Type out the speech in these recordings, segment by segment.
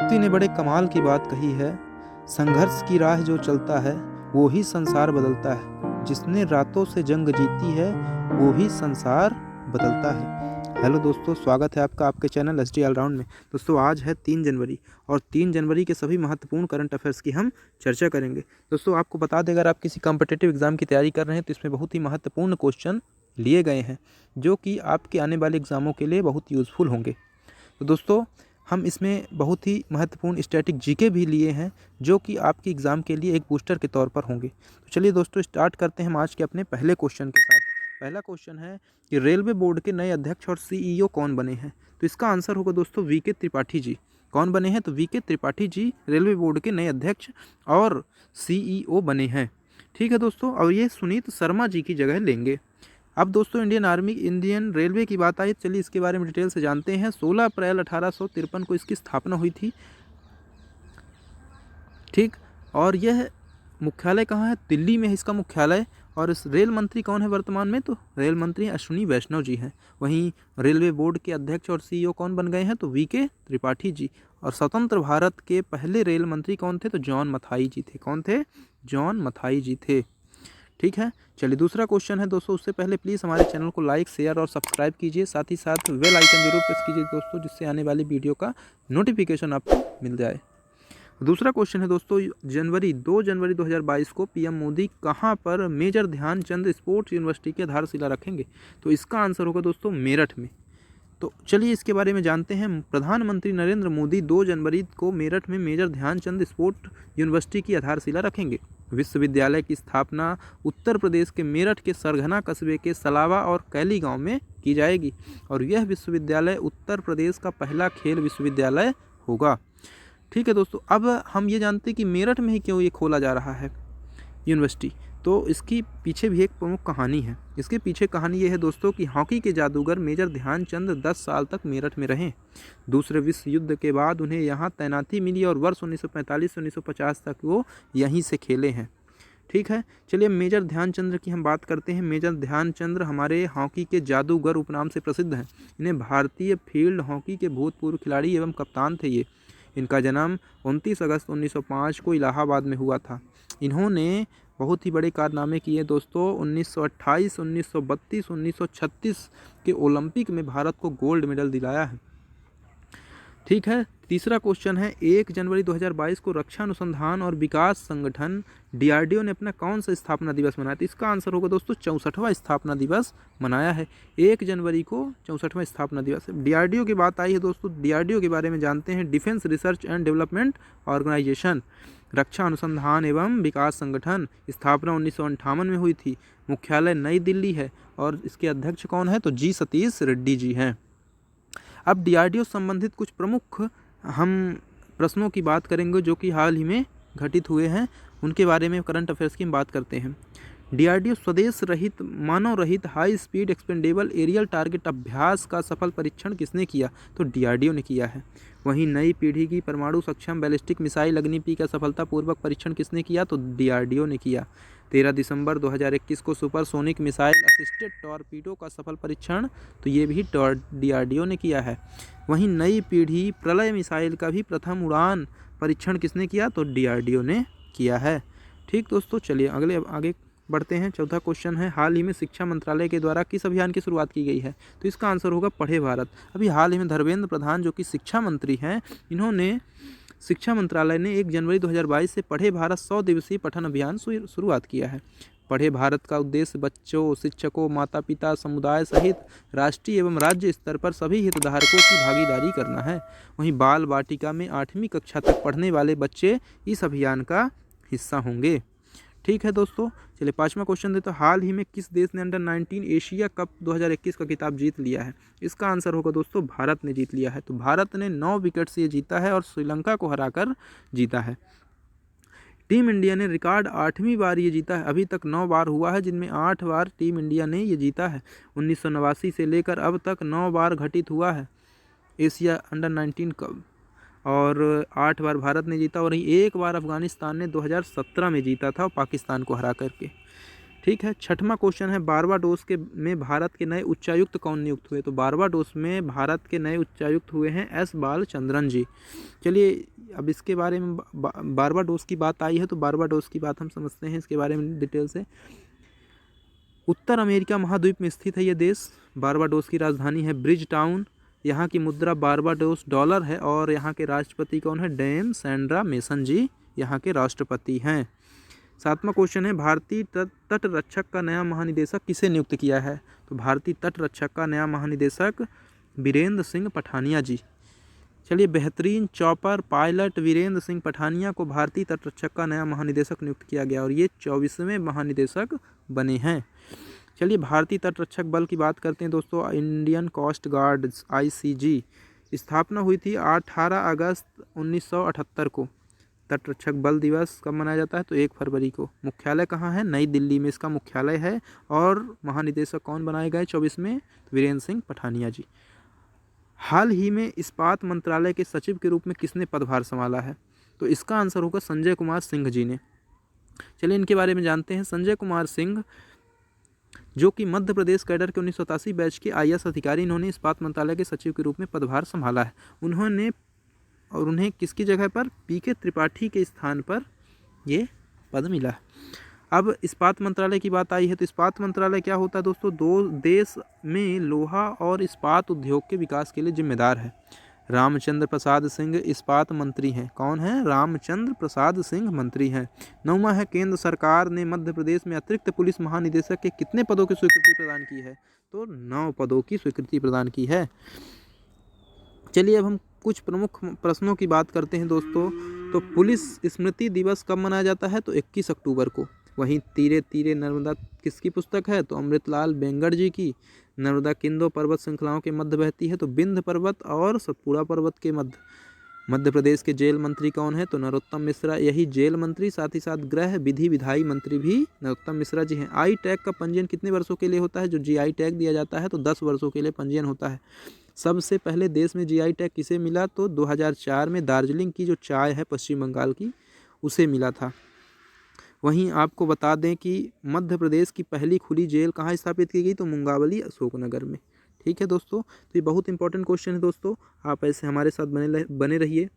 व्यक्ति ने बड़े कमाल की बात कही है, संघर्ष की राह जो चलता है वो ही संसार बदलता है। जिसने रातों से जंग जीती है वो ही संसार बदलता है। हेलो दोस्तों, स्वागत है आपका आपके चैनल एसडी ऑलराउंड में। दोस्तों आज है 3 जनवरी और 3 जनवरी के सभी महत्वपूर्ण करंट अफेयर्स की हम चर्चा करेंगे। दोस्तों आपको बता दें, अगर आप किसी कॉम्पिटिटिव एग्जाम की तैयारी कर रहे हैं तो इसमें बहुत ही महत्वपूर्ण क्वेश्चन लिए गए हैं जो कि आपके आने वाले एग्जामों के लिए बहुत यूज़फुल होंगे। तो दोस्तों हम इसमें बहुत ही महत्वपूर्ण स्टैटिक जीके भी लिए हैं जो कि आपके एग्ज़ाम के लिए एक बूस्टर के तौर पर होंगे। तो चलिए दोस्तों स्टार्ट करते हैं हम आज के अपने पहले क्वेश्चन के साथ। पहला क्वेश्चन है कि रेलवे बोर्ड के नए अध्यक्ष और सीईओ कौन बने हैं। तो इसका आंसर होगा दोस्तों वीके त्रिपाठी जी। कौन बने हैं? तो VK Tripathi ji railway board के नए अध्यक्ष और सीईओ बने हैं। ठीक है दोस्तों, और ये सुनीत शर्मा जी की जगह लेंगे। अब दोस्तों इंडियन रेलवे की बात आई, चलिए इसके बारे में डिटेल से जानते हैं। 16 अप्रैल 1853 को इसकी स्थापना हुई थी। ठीक, और यह मुख्यालय कहाँ है? दिल्ली में है इसका मुख्यालय। और इस रेल मंत्री कौन है वर्तमान में? तो रेल मंत्री अश्विनी वैष्णव जी हैं। वहीं रेलवे बोर्ड के अध्यक्ष और सीईओ कौन बन गए हैं? तो वीके त्रिपाठी जी। और स्वतंत्र भारत के पहले रेल मंत्री कौन थे? तो जॉन मथाई जी थे। कौन थे? जॉन मथाई जी थे। ठीक है, चलिए दूसरा क्वेश्चन है दोस्तों। उससे पहले प्लीज़ हमारे चैनल को लाइक, शेयर और सब्सक्राइब कीजिए। साथ ही साथ बेल आइकन जरूर प्रेस कीजिए दोस्तों, जिससे आने वाली वीडियो का नोटिफिकेशन आपको मिल जाए। दूसरा क्वेश्चन है दोस्तों, 2 जनवरी 2022 को पीएम मोदी कहाँ पर मेजर ध्यानचंद स्पोर्ट्स यूनिवर्सिटी की आधारशिला रखेंगे? तो इसका आंसर होगा दोस्तों मेरठ में। तो चलिए इसके बारे में जानते हैं। प्रधानमंत्री नरेंद्र मोदी 2 जनवरी को मेरठ में मेजर ध्यानचंद स्पोर्ट्स यूनिवर्सिटी की आधारशिला रखेंगे। विश्वविद्यालय की स्थापना उत्तर प्रदेश के मेरठ के सरगना कस्बे के सलावा और कैली गांव में की जाएगी और यह विश्वविद्यालय उत्तर प्रदेश का पहला खेल विश्वविद्यालय होगा। ठीक है दोस्तों, अब हम ये जानते हैं कि मेरठ में ही क्यों ये खोला जा रहा है यूनिवर्सिटी। तो इसकी पीछे भी एक प्रमुख कहानी है। इसके पीछे कहानी ये है दोस्तों कि हॉकी के जादूगर मेजर ध्यानचंद 10 साल तक मेरठ में रहे। दूसरे विश्व युद्ध के बाद उन्हें यहाँ तैनाती मिली और वर्ष 1945 से 1950 तक वो यहीं से खेले हैं। ठीक है, चलिए मेजर ध्यानचंद्र की हम बात करते हैं। मेजर ध्यानचंद्र हमारे हॉकी के जादूगर उपनाम से प्रसिद्ध हैं। इन्हें भारतीय फील्ड हॉकी के भूतपूर्व खिलाड़ी एवं कप्तान थे ये। इनका जन्म 29 अगस्त 1905 को इलाहाबाद में हुआ था। इन्होंने बहुत ही बड़े कारनामे किए दोस्तों। 1928, 1932, 1936 के ओलंपिक में भारत को गोल्ड मेडल दिलाया है। ठीक है, तीसरा क्वेश्चन है, 1 जनवरी 2022 को रक्षा अनुसंधान और विकास संगठन डीआरडीओ ने अपना कौन सा स्थापना दिवस मनाया? तो इसका आंसर होगा दोस्तों 64वां स्थापना दिवस मनाया है। 1 जनवरी को 64वां स्थापना दिवस है। डीआरडीओ की बात आई है दोस्तों, डीआरडीओ के बारे में जानते हैं। Defence research and development organisation, रक्षा अनुसंधान एवं विकास संगठन। स्थापना 1958 में हुई थी। मुख्यालय नई दिल्ली है और इसके अध्यक्ष कौन है? तो जी सतीश रेड्डी जी हैं। अब डीआरडीओ संबंधित कुछ प्रमुख हम प्रश्नों की बात करेंगे जो कि हाल ही में घटित हुए हैं। उनके बारे में करंट अफेयर्स की हम बात करते हैं। डीआरडीओ स्वदेश रहित मानव रहित high speed expendable aerial target अभ्यास का सफल परीक्षण किसने किया? तो डीआरडीओ ने किया है। वहीं नई पीढ़ी की परमाणु सक्षम बैलिस्टिक मिसाइल अग्नि-P का सफलतापूर्वक परीक्षण किसने किया? तो डीआरडीओ ने किया। 13 दिसंबर 2021 को सुपरसोनिक मिसाइल असिस्टेड टॉरपीडो का सफल परीक्षण तो ये भी डीआरडीओ ने किया है। वहीं नई पीढ़ी प्रलय मिसाइल का भी प्रथम उड़ान परीक्षण किसने किया? तो डीआरडीओ ने किया है। ठीक दोस्तों, चलिए आगे बढ़ते हैं। चौथा क्वेश्चन है, हाल ही में शिक्षा मंत्रालय के द्वारा किस अभियान की शुरुआत की गई है? तो इसका आंसर होगा पढ़े भारत। अभी हाल ही में धर्मेंद्र प्रधान जो कि शिक्षा मंत्री हैं, इन्होंने शिक्षा मंत्रालय ने 1 जनवरी 2022 से पढ़े भारत 100 दिवसीय पठन अभियान शुरुआत किया है। पढ़े भारत का उद्देश्य बच्चों, शिक्षकों, माता पिता, समुदाय सहित राष्ट्रीय एवं राज्य स्तर पर सभी हितधारकों की भागीदारी करना है। वहीं बाल वाटिका में 8वीं कक्षा तक पढ़ने वाले बच्चे इस अभियान का हिस्सा होंगे। ठीक है दोस्तों, चलिए 5वां क्वेश्चन देते हैं। हाल ही में किस देश ने अंडर-19 एशिया कप 2021 का खिताब जीत लिया है? इसका आंसर होगा दोस्तों भारत ने जीत लिया है। तो भारत ने 9 विकेट से ये जीता है और श्रीलंका को हराकर जीता है। टीम इंडिया ने रिकॉर्ड 8वीं बार ये जीता है। अभी तक 9 बार हुआ है जिनमें 8 बार टीम इंडिया ने ये जीता है। 1989 से लेकर अब तक 9 बार घटित हुआ है एशिया अंडर-19 कप और 8 बार भारत ने जीता और एक बार अफगानिस्तान ने 2017 में जीता था पाकिस्तान को हरा करके। ठीक है, 6वां क्वेश्चन है, बारबाडोस के में भारत के नए उच्चायुक्त कौन नियुक्त हुए? तो बारबाडोस में भारत के नए उच्चायुक्त हुए हैं एस बालचंद्रन जी। चलिए अब इसके बारे में बारबाडोस की बात आई है तो बारबाडोस की बात हम समझते हैं इसके बारे में डिटेल से। उत्तर अमेरिका महाद्वीप में स्थित है ये देश। बारबाडोस की राजधानी है ब्रिज टाउन। यहाँ की मुद्रा बारबाडोस डॉलर है और यहाँ के राष्ट्रपति कौन है? डैम सैंड्रा मेसन जी यहाँ के राष्ट्रपति हैं। 7वां क्वेश्चन है भारतीय तट रक्षक का नया महानिदेशक किसे नियुक्त किया है? तो भारतीय तट रक्षक का नया महानिदेशक वीरेंद्र सिंह पठानिया जी। चलिए, बेहतरीन चॉपर पायलट वीरेंद्र सिंह पठानिया को भारतीय तट रक्षक का नया महानिदेशक नियुक्त किया गया और ये 24वें महानिदेशक बने हैं। चलिए, भारतीय तट रक्षक बल की बात करते हैं दोस्तों। इंडियन कोस्ट गार्ड ICG स्थापना हुई थी 18 अगस्त 1978 को। तट रक्षक बल दिवस कब मनाया जाता है? तो 1 फरवरी को। मुख्यालय कहाँ है? नई दिल्ली में इसका मुख्यालय है। और महानिदेशक कौन बनाए गए 24 में? वीरेंद्र सिंह पठानिया जी। हाल ही में इस्पात मंत्रालय के सचिव के रूप में किसने पदभार संभाला है? तो इसका आंसर होगा संजय कुमार सिंह जी ने। चलिए, इनके बारे में जानते हैं। संजय कुमार सिंह जो कि मध्य प्रदेश कैडर के 1987 बैच के IAS अधिकारी, इन्होंने इस्पात मंत्रालय के सचिव के रूप में पदभार संभाला है। उन्हें किसकी जगह पर? PK त्रिपाठी के स्थान पर ये पद मिला है। अब इस्पात मंत्रालय की बात आई है तो इस्पात मंत्रालय क्या होता है दोस्तों? देश में लोहा और इस्पात उद्योग के विकास के लिए जिम्मेदार है। रामचंद्र प्रसाद सिंह इस्पात मंत्री हैं। कौन है? रामचंद्र प्रसाद सिंह मंत्री हैं। 9वां है केंद्र सरकार ने मध्य प्रदेश में अतिरिक्त पुलिस महानिदेशक के कितने पदों की स्वीकृति प्रदान की है? तो 9 पदों की स्वीकृति प्रदान की है। चलिए, अब हम कुछ प्रमुख प्रश्नों की बात करते हैं दोस्तों। तो पुलिस स्मृति दिवस कब मनाया जाता है? तो 21 अक्टूबर को। वहीं तीरे तीरे नर्मदा किसकी पुस्तक है? तो अमृतलाल बेंगड़ जी की। नर्मदा किन 2 पर्वत श्रृंखलाओं के मध्य बहती है? तो विंध्य पर्वत और सतपुड़ा पर्वत के मध्य। मध्य प्रदेश के जेल मंत्री कौन है? तो नरोत्तम मिश्रा, यही जेल मंत्री साथ ही साथ गृह विधि विधायी मंत्री भी नरोत्तम मिश्रा जी हैं। आई टैग का पंजीयन कितने वर्षों के लिए होता है? जो GI टैग दिया जाता है तो 10 वर्षों के लिए पंजीयन होता है। सबसे पहले देश में GI टैग किसे मिला? तो 2004 में दार्जिलिंग की जो चाय है पश्चिम बंगाल की, उसे मिला था। वहीं आपको बता दें कि मध्य प्रदेश की पहली खुली जेल कहाँ स्थापित की गई? तो मुंगावली अशोकनगर में। ठीक है दोस्तों, तो ये बहुत इंपॉर्टेंट क्वेश्चन है दोस्तों। आप ऐसे हमारे साथ बने रहिए।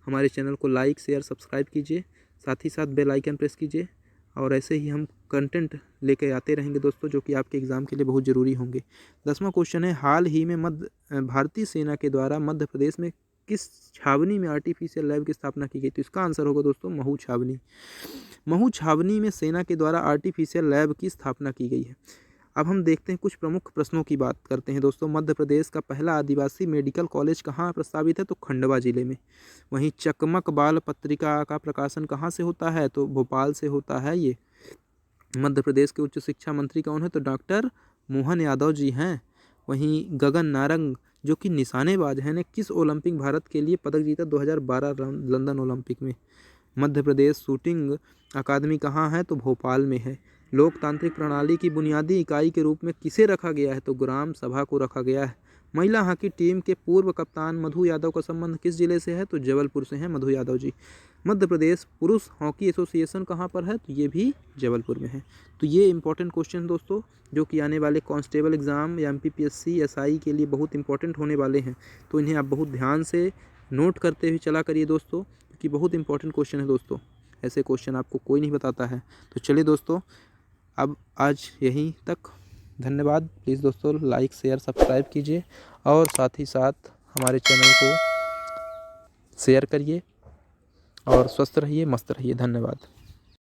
हमारे चैनल को लाइक शेयर सब्सक्राइब कीजिए, साथ ही साथ बेल आइकन प्रेस कीजिए और ऐसे ही हम कंटेंट लेके आते रहेंगे दोस्तों, जो कि आपके एग्ज़ाम के लिए बहुत ज़रूरी होंगे। 10वां क्वेश्चन है हाल ही में भारतीय सेना के द्वारा मध्य प्रदेश में किस छावनी में आर्टिफिशियल लैब की स्थापना की गई? तो इसका आंसर होगा दोस्तों महू छावनी। महू छावनी में सेना के द्वारा आर्टिफिशियल लैब की स्थापना की गई है। अब हम देखते हैं कुछ प्रमुख प्रश्नों की बात करते हैं दोस्तों। मध्य प्रदेश का पहला आदिवासी मेडिकल कॉलेज कहाँ प्रस्तावित है? तो खंडवा जिले में। वहीं चकमक बाल पत्रिका का प्रकाशन कहाँ से होता है? तो भोपाल से होता है ये। मध्य प्रदेश के उच्च शिक्षा मंत्री कौन है? तो डॉक्टर मोहन यादव जी हैं। वहीं गगन नारंग जो कि निशानेबाज हैं ने किस ओलंपिक भारत के लिए पदक जीता? 2012 लंदन ओलंपिक में। मध्य प्रदेश शूटिंग अकादमी कहाँ है? तो भोपाल में है। लोकतांत्रिक प्रणाली की बुनियादी इकाई के रूप में किसे रखा गया है? तो ग्राम सभा को रखा गया है। महिला हॉकी टीम के पूर्व कप्तान मधु यादव का संबंध किस जिले से है? तो जबलपुर से हैं मधु यादव जी। मध्य प्रदेश पुरुष हॉकी एसोसिएशन कहाँ पर है? तो ये भी जबलपुर में है। तो ये इंपॉर्टेंट क्वेश्चन दोस्तों, जो कि आने वाले कांस्टेबल एग्ज़ाम या MPPSC SI के लिए बहुत इंपॉर्टेंट होने वाले हैं। तो इन्हें आप बहुत ध्यान से नोट करते हुए चला करिए दोस्तों, क्योंकि बहुत इंपॉर्टेंट क्वेश्चन है दोस्तों। ऐसे क्वेश्चन आपको कोई नहीं बताता है। तो चलिए दोस्तों, अब आज यहीं तक। धन्यवाद। प्लीज़ दोस्तों लाइक शेयर सब्सक्राइब कीजिए और साथ ही साथ हमारे चैनल को शेयर करिए और स्वस्थ रहिए, मस्त रहिए। धन्यवाद।